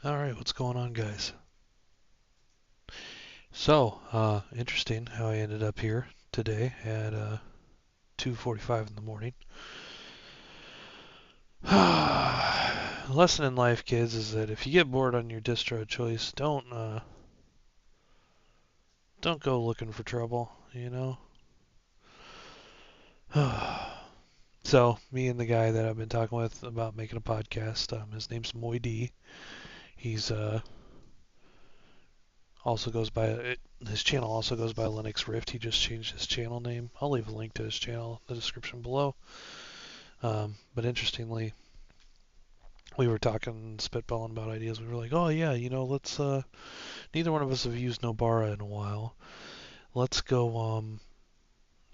All right, what's going on, guys? Interesting how I ended up here today at 2:45 in the morning. Lesson in life, kids, is that if you get bored on your distro of choice, don't go looking for trouble, you know. So, me and the guy that I've been talking with about making a podcast, his name's Moy D. He's also goes by his channel also goes by Linux Rift. He just changed his channel name. I'll leave a link to his channel in the description below. But interestingly, we were talking, spitballing about ideas. We were like, oh yeah, let's. Neither one of us have used Nobara in a while. Let's go.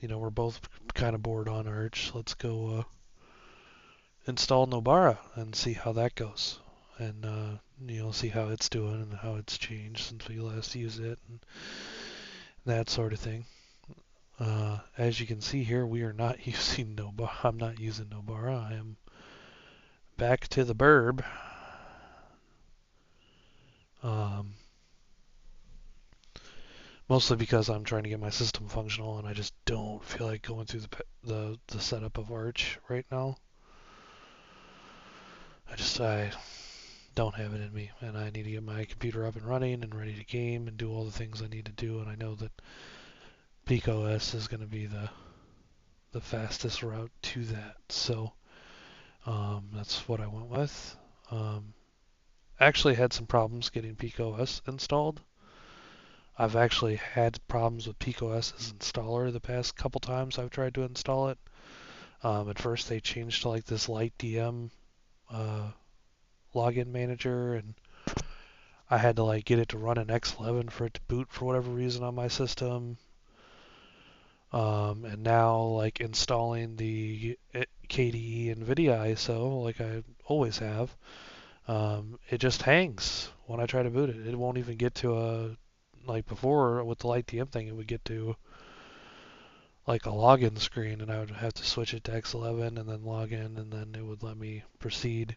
We're both kind of bored on Arch. Let's go install Nobara and see how that goes, and see how it's doing and how it's changed since we last used it and that sort of thing. As you can see here, we are not using Nobara. I'm not using Nobara. I am back to the burb. Um, Mostly because I'm trying to get my system functional, and I just don't feel like going through the setup of Arch right now. I don't have it in me, and I need to get my computer up and running and ready to game and do all the things I need to do. And I know that PeakOS is going to be the fastest route to that. So that's what I went with. Um, Actually had some problems getting PeakOS installed. I've actually had problems with PeakOS's installer the past couple times I've tried to install it. At first, they changed to like this light DM uh, login manager, and I had to like get it to run an X11 for it to boot for whatever reason on my system. And now, like installing the KDE NVIDIA ISO, like I always have, it just hangs when I try to boot it. It won't even get to a like before with the light DM thing. It would get to like a login screen, and I would have to switch it to X11 and then log in, and then it would let me proceed.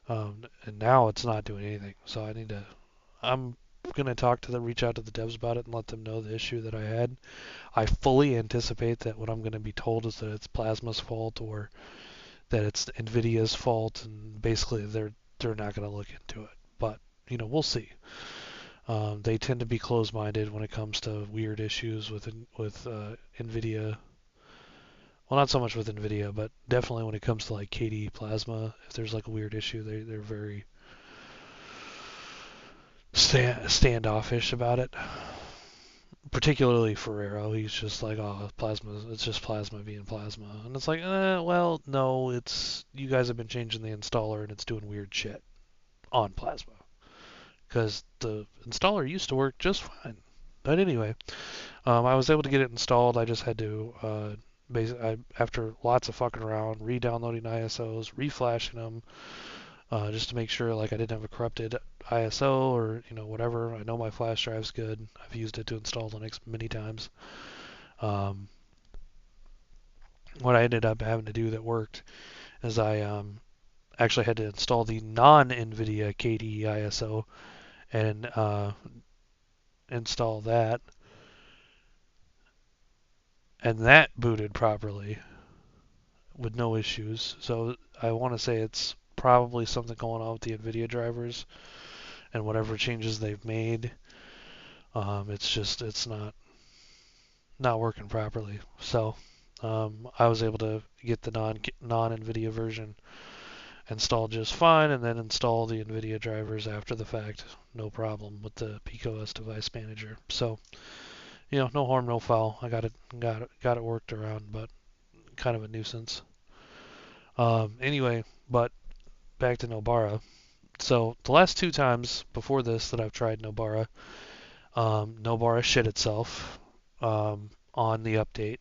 And now it's not doing anything. So I'm gonna reach out to the devs about it and let them know the issue that I had. I fully anticipate that what I'm gonna be told is that it's Plasma's fault or that it's Nvidia's fault, and basically they're not gonna look into it. But we'll see. They tend to be closed-minded when it comes to weird issues with Nvidia. Well, not so much with Nvidia, but definitely when it comes to like KDE Plasma. If there's like a weird issue, they're very standoffish about it. Particularly Ferrero, he's just like, oh, plasma. It's just plasma being plasma, and it's like, well, no, it's you guys have been changing the installer and it's doing weird shit on plasma because the installer used to work just fine. But anyway, I was able to get it installed. I just had to after lots of fucking around, re-downloading ISOs, reflashing them, just to make sure like I didn't have a corrupted ISO or whatever. I know my flash drive's good. I've used it to install Linux many times. Um, what I ended up having to do that worked is I actually had to install the non-NVIDIA KDE ISO and install that, and that booted properly with no issues. So I want to say it's probably something going on with the NVIDIA drivers and whatever changes they've made. It's not working properly. So I was able to get the non NVIDIA version installed just fine, and then install the NVIDIA drivers after the fact, no problem with the PeakOS device manager. So no harm, no foul. I got it worked around, but kind of a nuisance. Anyway, but back to Nobara. So the last two times before this that I've tried Nobara, Nobara shit itself on the update.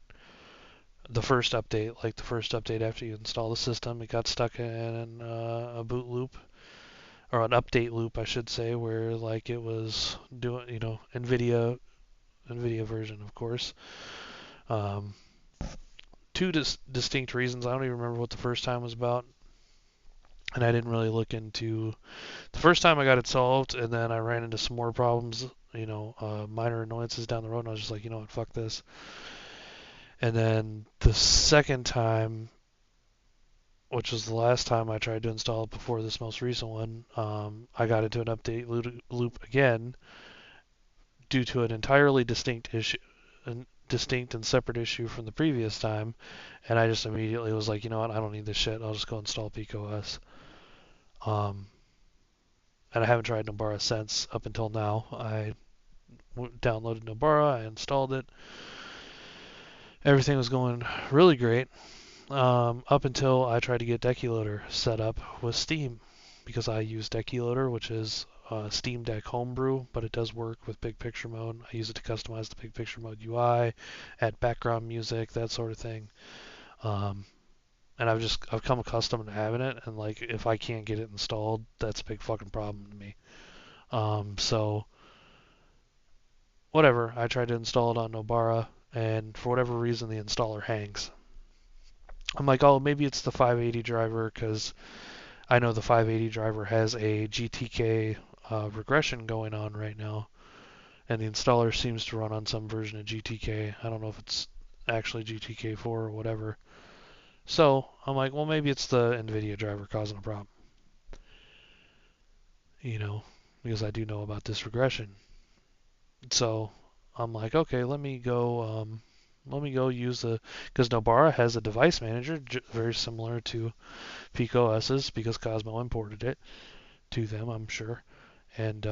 The first update after you install the system, it got stuck in a boot loop or an update loop, I should say, where like it was doing, NVIDIA version, of course. Um, Two distinct reasons. I don't even remember what the first time was about. and I didn't really look into the first time I got it solved, and then I ran into some more problems, minor annoyances down the road, and I was just like, you know what, fuck this. And then the second time, which was the last time I tried to install it before this most recent one, I got into an update loop again due to an entirely distinct and separate issue from the previous time, and I just immediately was like, you know what, I don't need this shit. I'll just go install PeakOS. Um, and I haven't tried Nobara since up until now. I downloaded Nobara, I installed it. Everything was going really great up until I tried to get Deculoader set up with Steam because I use Deculoader, which is Steam Deck homebrew, but it does work with Big Picture mode. I use it to customize the Big Picture mode UI, add background music, that sort of thing. Um, and I've come accustomed to having it, and like if I can't get it installed, that's a big fucking problem to me. So whatever, I tried to install it on Nobara, and for whatever reason the installer hangs. I'm like, oh, maybe it's the 580 driver because I know the 580 driver has a GTK regression going on right now, and the installer seems to run on some version of GTK. I don't know if it's actually GTK4 or whatever. So I'm like, well, maybe it's the NVIDIA driver causing a problem, you know, because I do know about this regression. So I'm like, okay, let me go use because Nobara has a device manager very similar to PeakOS's because Cosmo imported it to them, I'm sure. And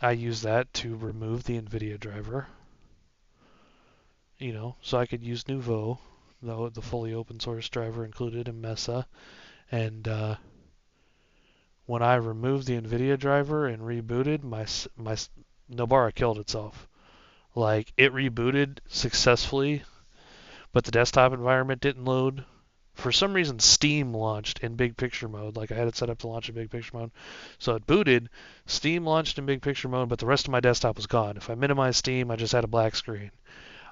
I use that to remove the NVIDIA driver, so I could use Nouveau, though the fully open source driver included in Mesa. And when I removed the NVIDIA driver and rebooted, my Nobara killed itself. Like it rebooted successfully, but the desktop environment didn't load. For some reason, Steam launched in big picture mode. Like I had it set up to launch in big picture mode. So it booted, Steam launched in big picture mode, but the rest of my desktop was gone. If I minimized Steam, I just had a black screen.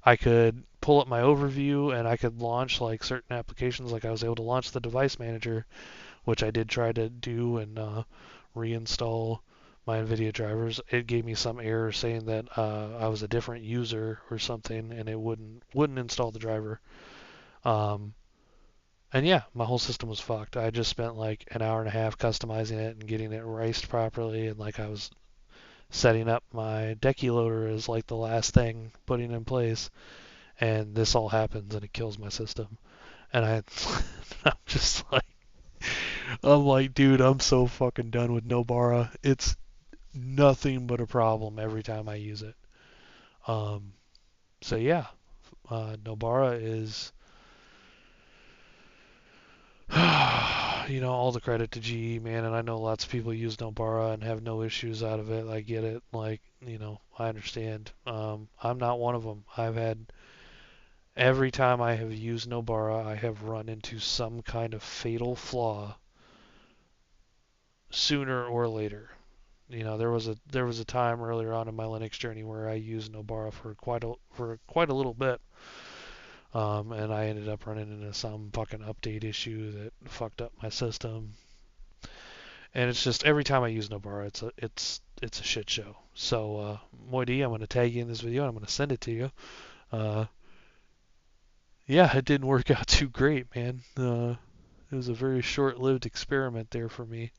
I could pull up my overview and I could launch like certain applications. Like I was able to launch the device manager, which I did try to do and reinstall my NVIDIA drivers. It gave me some error saying that I was a different user or something, and it wouldn't install the driver. Um, and yeah, my whole system was fucked. I just spent like an hour and a half customizing it and getting it riced properly, and like I was setting up my decky loader as like the last thing putting in place, and this all happens and it kills my system. And I'm just like, I'm like, dude, I'm so fucking done with Nobara. It's nothing but a problem every time I use it. Um, so yeah, Nobara is all the credit to GE, man, and I know lots of people use Nobara and have no issues out of it. I get it. Like, I understand. I'm not one of them. Every time I have used Nobara, I have run into some kind of fatal flaw sooner or later. There was a time earlier on in my Linux journey where I used Nobara for quite a little bit, and I ended up running into some fucking update issue that fucked up my system. And it's just every time I use Nobara, it's a shit show. So Moidi, I'm gonna tag you in this video and I'm gonna send it to you. Uh, yeah, it didn't work out too great, man. It was a very short-lived experiment there for me.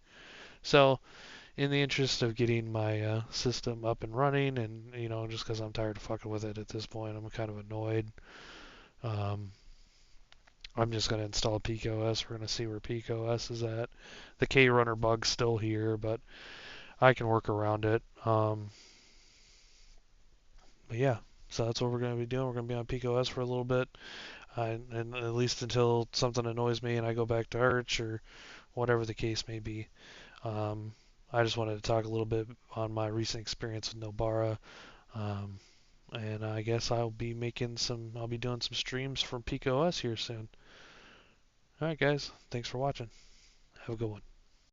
So in the interest of getting my system up and running, and just because I'm tired of fucking with it at this point, I'm kind of annoyed. Um, I'm just gonna install PeakOS. We're gonna see where PeakOS is at. The KRunner bug's still here, but I can work around it. But yeah, so that's what we're gonna be doing. We're gonna be on PeakOS for a little bit, and at least until something annoys me and I go back to Arch or whatever the case may be. Um, I just wanted to talk a little bit on my recent experience with Nobara. Um, and I guess I'll be doing some streams from PeakOS here soon. Alright guys, thanks for watching. Have a good one.